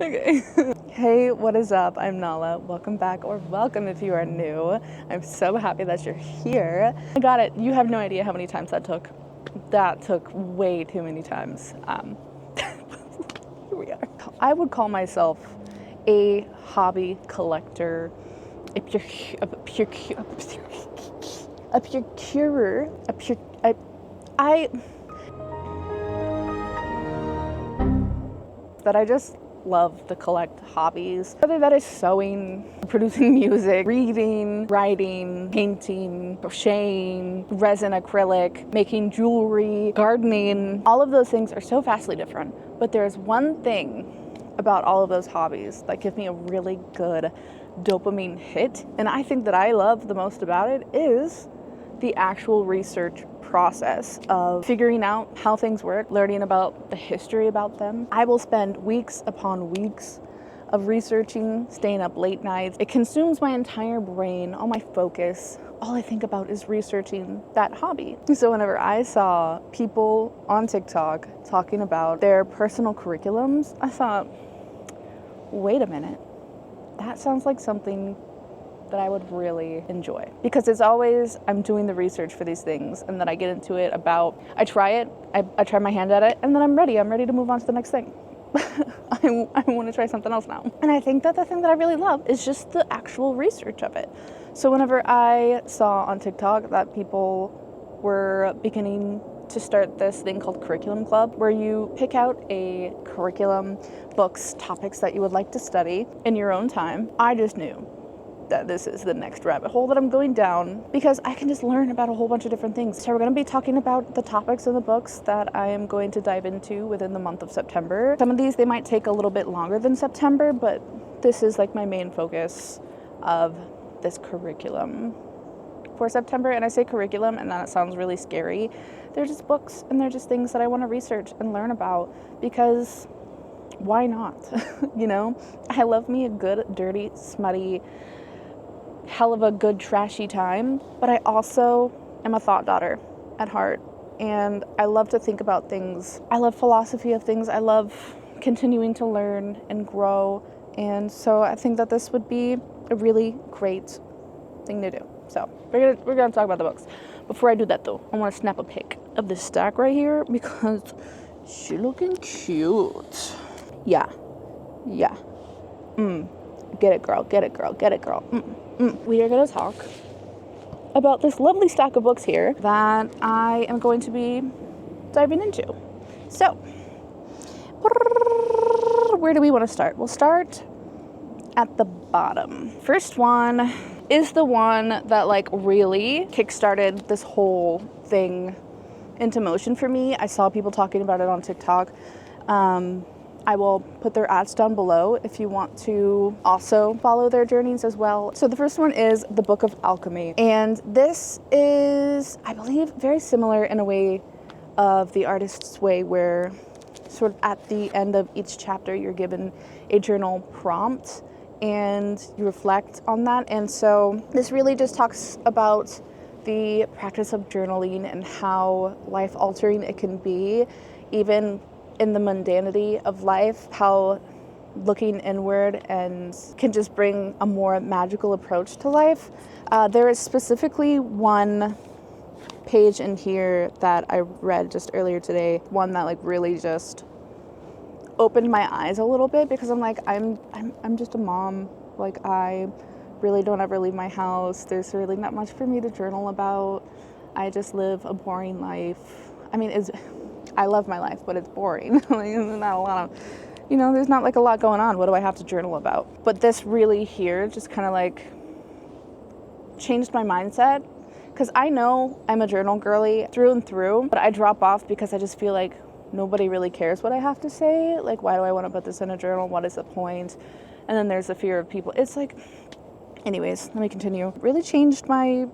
Okay. Hey, what is up? I'm Nala. Welcome back, or welcome if you are new. I'm so happy that you're here. I got it. You have no idea how many times that took. That took way too many times. Here we are. I would call myself a hobby collector, a procurer, that I just love to collect hobbies, whether that is sewing, producing music, reading, writing, painting, crocheting, resin acrylic, making jewelry, gardening. All of those things are so vastly different, but there's one thing about all of those hobbies that give me a really good dopamine hit, and I think that I love the most about it is the actual research process of figuring out how things work, learning about the history about them. I will spend weeks upon weeks of researching, staying up late nights. It consumes my entire brain, all my focus. All I think about is researching that hobby. So whenever I saw people on TikTok talking about their personal curriculums, I thought, wait a minute, that sounds like something that I would really enjoy. Because it's always, I'm doing the research for these things and then I get into it about, I try it, I try my hand at it, and then I'm ready to move on to the next thing. I want to try something else now. And I think that the thing that I really love is just the actual research of it. So whenever I saw on TikTok that people were beginning to start this thing called Curriculum Club, where you pick out a curriculum, books, topics that you would like to study in your own time, I just knew that this is the next rabbit hole that I'm going down, because I can just learn about a whole bunch of different things. So we're going to be talking about the topics in the books that I am going to dive into within the month of September. Some of these, they might take a little bit longer than September, but this is like my main focus of this curriculum for September. And I say curriculum and then it sounds really scary. They're just books and they're just things that I want to research and learn about, because why not? You know, I love me a good, dirty, smutty, hell of a good trashy time, but I also am a thought daughter at heart, and I love to think about things. I love philosophy of things. I love continuing to learn and grow, and so I think that this would be a really great thing to do. So we're gonna talk about the books. Before I do that though, I want to snap a pic of this stack right here because she's looking cute. Yeah. Get it, girl. We are going to talk about this lovely stack of books here that I am going to be diving into. So, where do we want to start? We'll start at the bottom. First one is the one that like really kickstarted this whole thing into motion for me. I saw people talking about it on TikTok. I will put their ads down below if you want to also follow their journeys as well. So the first one is the Book of Alchemy. And this is, I believe, very similar in a way of The Artist's Way, where sort of at the end of each chapter, you're given a journal prompt and you reflect on that. And so this really just talks about the practice of journaling and how life-altering it can be, even in the mundanity of life, how looking inward and can just bring a more magical approach to life. There is specifically one page in here that I read just earlier today, one that like really just opened my eyes a little bit, because I'm like, I'm just a mom. Like, I really don't ever leave my house. There's really not much for me to journal about. I just live a boring life. I mean, I love my life, but it's boring. Like, there's not a lot of, there's not like a lot going on. What do I have to journal about? But this really here just kind of like changed my mindset, because I know I'm a journal girly through and through, but I drop off because I just feel like nobody really cares what I have to say. Like, why do I want to put this in a journal? What is the point? And then there's the fear of people. It's like, anyways, let me continue. Really changed my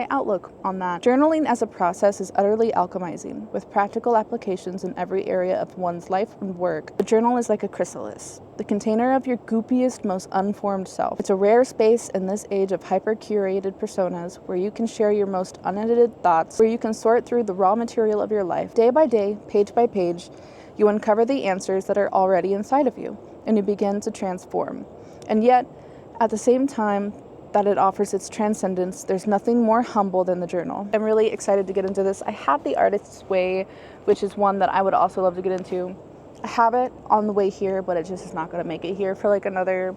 outlook on that. Journaling as a process is utterly alchemizing, with practical applications in every area of one's life and work. The journal is like a chrysalis, the container of your goopiest, most unformed self. It's a rare space in this age of hyper-curated personas where you can share your most unedited thoughts, where you can sort through the raw material of your life, day by day, page by page, You uncover the answers that are already inside of you, and you begin to transform. And yet, at the same time that it offers its transcendence, there's nothing more humble than the journal. I'm really excited to get into this. I have The Artist's Way, which is one that I would also love to get into. I have it on the way here, but it just is not going to make it here for like another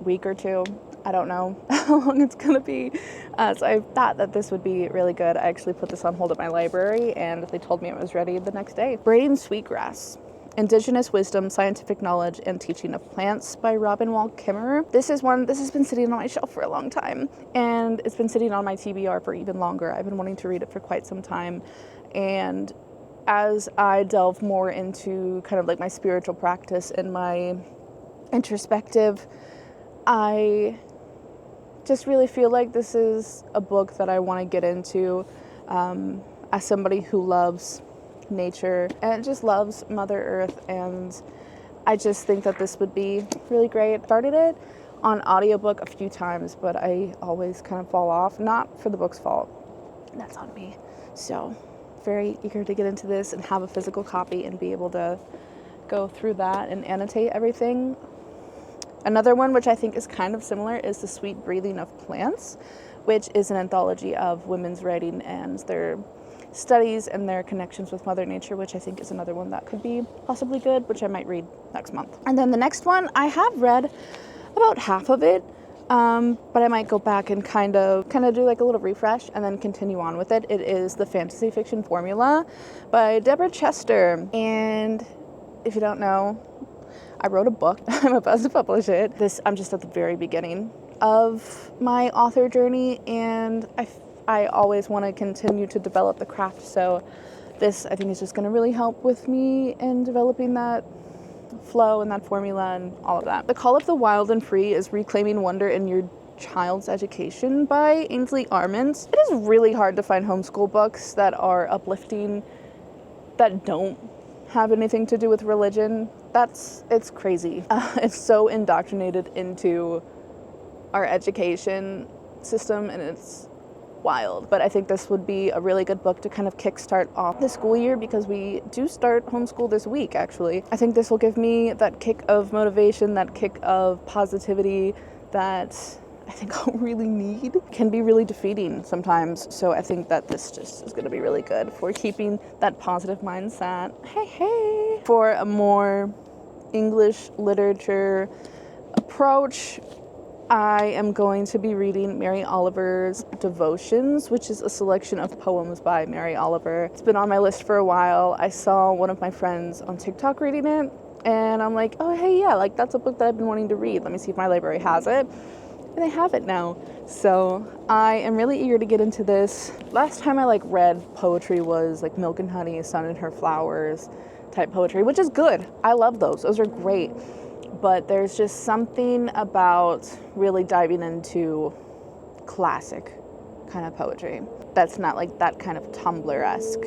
week or two. I don't know how long it's going to be. So I thought that this would be really good. I actually put this on hold at my library, and they told me it was ready the next day. Braiding Sweetgrass: Indigenous Wisdom, Scientific Knowledge, and Teaching of Plants by Robin Wall Kimmerer. This has been sitting on my shelf for a long time, and it's been sitting on my TBR for even longer. I've been wanting to read it for quite some time, and as I delve more into kind of like my spiritual practice and my introspective, I just really feel like this is a book that I want to get into as somebody who loves nature and just loves Mother Earth, and I just think that this would be really great. Started it on audiobook a few times, but I always kind of fall off, not for the book's fault. That's on me. So very eager to get into this and have a physical copy and be able to go through that and annotate everything. Another one which I think is kind of similar is The Sweet Breathing of Plants, which is an anthology of women's writing and their studies and their connections with Mother Nature, which I think is another one that could be possibly good, which I might read next month. And then the next one, I have read about half of it, but I might go back and kind of do like a little refresh and then continue on with it. It is The Fantasy Fiction Formula by Deborah Chester. And if you don't know, I wrote a book. I'm about to publish it. I'm just at the very beginning of my author journey, and I always want to continue to develop the craft. So this, I think, is just going to really help with me in developing that flow and that formula and all of that. The Call of the Wild and Free is Reclaiming Wonder in Your Child's Education by Ainsley Armand. It is really hard to find homeschool books that are uplifting, that don't have anything to do with religion. It's crazy. It's so indoctrinated into our education system, and it's wild. But I think this would be a really good book to kind of kickstart off the school year, because we do start homeschool this week, actually. I think this will give me that kick of motivation, that kick of positivity that I think I'll really need. It can be really defeating sometimes, so I think that this just is going to be really good for keeping that positive mindset. Hey. For a more English literature approach, I am going to be reading Mary Oliver's Devotions, which is a selection of poems by Mary Oliver. It's been on my list for a while. I saw one of my friends on TikTok reading it, and I'm like, oh, hey, yeah, like that's a book that I've been wanting to read. Let me see if my library has it. And they have it now. So I am really eager to get into this. Last time I read poetry was like Milk and Honey, Sun and Her Flowers type poetry, which is good. I love those. Those are great. But there's just something about really diving into classic kind of poetry that's not like that kind of Tumblr-esque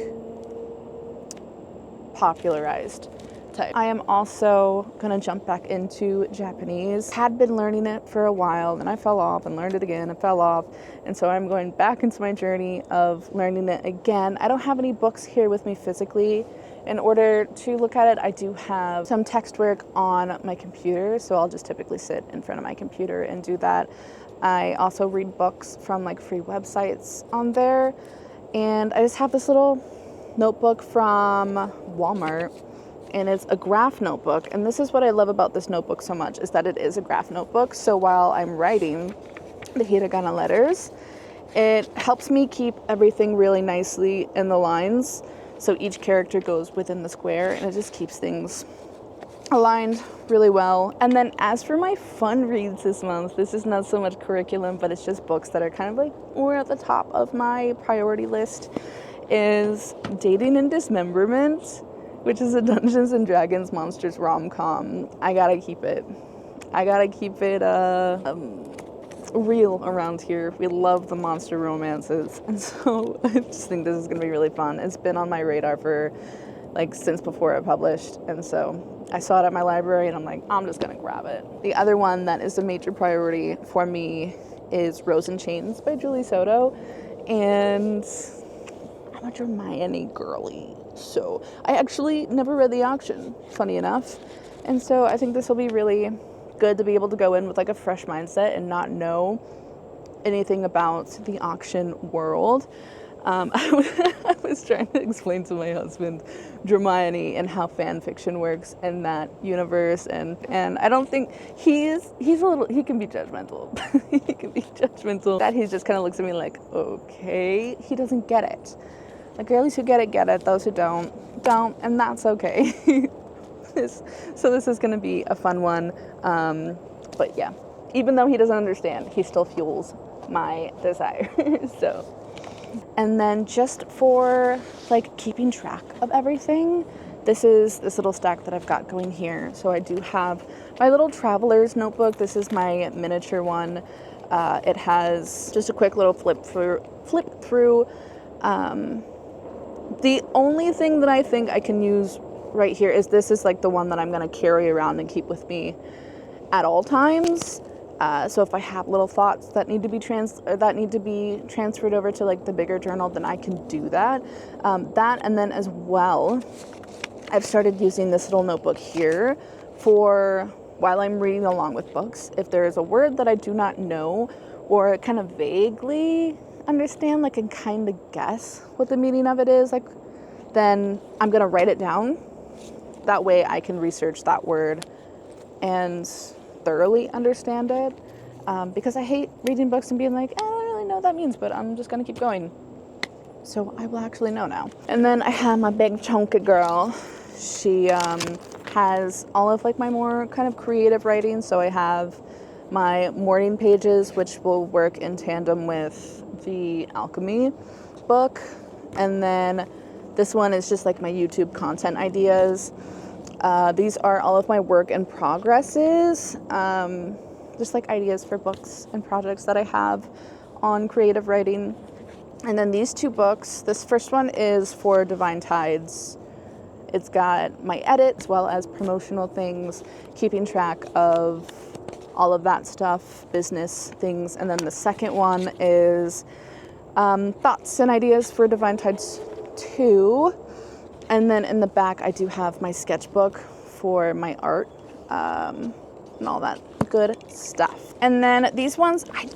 popularized type. I am also gonna jump back into Japanese. Had been learning it for a while, and I fell off and learned it again and fell off. And so I'm going back into my journey of learning it again. I don't have any books here with me physically. In order to look at it, I do have some text work on my computer, so I'll just typically sit in front of my computer and do that. I also read books from free websites on there, and I just have this little notebook from Walmart, and it's a graph notebook. And this is what I love about this notebook so much, is that it is a graph notebook. So while I'm writing the hiragana letters, it helps me keep everything really nicely in the lines. So each character goes within the square, and it just keeps things aligned really well. And then as for my fun reads this month, this is not so much curriculum, but it's just books that are kind of more at the top of my priority list, is Dating and Dismemberment, which is a Dungeons and Dragons Monsters rom-com. I gotta keep it real around here. We love the monster romances, and so I just think this is gonna be really fun. It's been on my radar for since before it published, and so I saw it at my library and I'm like, I'm just gonna grab it. The other one that is a major priority for me is Rose and Chains by Julie Soto, and I'm I'm a Hermione girly. So I actually never read the auction, funny enough. And so I think this will be really good to be able to go in with like a fresh mindset and not know anything about the auction world. I was trying to explain to my husband Hermione and how fan fiction works in that universe, and I don't think he's a little, he can be judgmental. He can be judgmental. That he just kind of looks at me like, okay, he doesn't get it. The girlies who get it. Those who don't, and that's okay. So this is going to be a fun one. But yeah, even though he doesn't understand, he still fuels my desire. So. And then just for like keeping track of everything, this is this little stack that I've got going here. So I do have my little traveler's notebook. This is my miniature one. It has just a quick little flip through. The only thing that I think I can use right here is this is like the one that I'm going to carry around and keep with me at all times. So if I have little thoughts that need to be transferred over to like the bigger journal, then I can do that. And then as well, I've started using this little notebook here for while I'm reading along with books. If there is a word that I do not know or kind of vaguely understand, like and kind of guess what the meaning of it is, like, then I'm gonna write it down. That way I can research that word and thoroughly understand it, because I hate reading books and being like, I don't really know what that means, but I'm just gonna keep going. So I will actually know now. And then I have my big chunky girl. She has all of like my more kind of creative writing. So I have my morning pages, which will work in tandem with the alchemy book, and then this one is just like my YouTube content ideas. These are all of my work in progresses, just like ideas for books and projects that I have on creative writing. And then these two books, this first one is for Divine Tides. It's got my edits as well as promotional things, keeping track of all of that stuff, business things. And then the second one is thoughts and ideas for Divine Tides 2. And then in the back, I do have my sketchbook for my art, and all that good stuff. And then these ones, I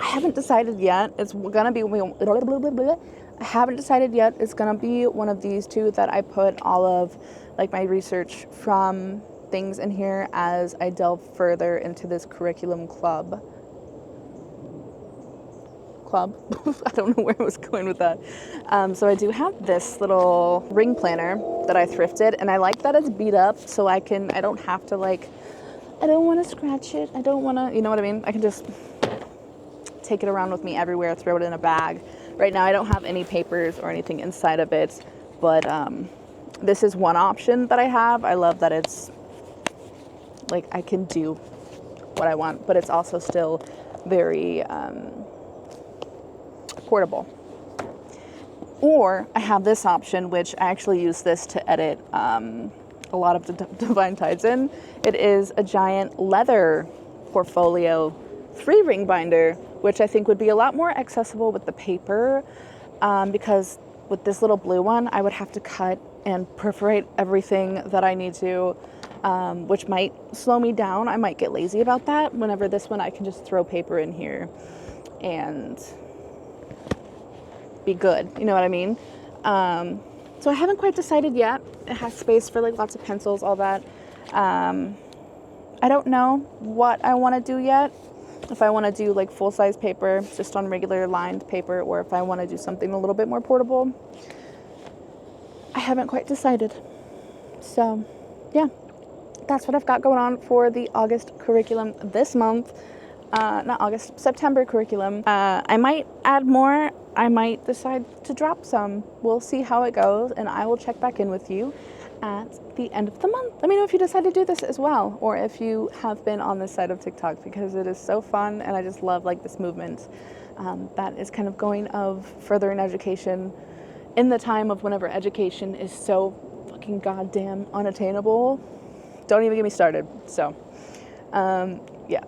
haven't decided yet. It's gonna be, I haven't decided yet. It's gonna be one of these two that I put all of like my research from things in here as I delve further into this curriculum club. I don't know where I was going with that. So I do have this little ring planner that I thrifted, and I like that it's beat up, so I don't have to like, I don't want to scratch it. I don't want to, you know what I mean? I can just take it around with me everywhere, throw it in a bag. Right now I don't have any papers or anything inside of it, but this is one option that I have. I love that it's like I can do what I want, but it's also still very portable. Or I have this option, which I actually use this to edit a lot of the Divine Tides in. It is a giant leather portfolio 3-ring binder, which I think would be a lot more accessible with the paper, because with this little blue one, I would have to cut and perforate everything that I need to, which might slow me down. I might get lazy about that. Whenever this one, I can just throw paper in here and be good, you know what I mean? So I haven't quite decided yet. It has space for like lots of pencils, all that. I don't know what I want to do yet. If I want to do like full-size paper just on regular lined paper, or if I want to do something a little bit more portable. I haven't quite decided. So yeah, that's what I've got going on for the August curriculum this month. Not August, September curriculum. I might add more. I might decide to drop some. We'll see how it goes, and I will check back in with you at the end of the month. Let me know if you decide to do this as well, or if you have been on this side of TikTok, because it is so fun, and I just love like this movement that is kind of going of furthering education in the time of whenever education is so fucking goddamn unattainable. Don't even get me started. So, yeah.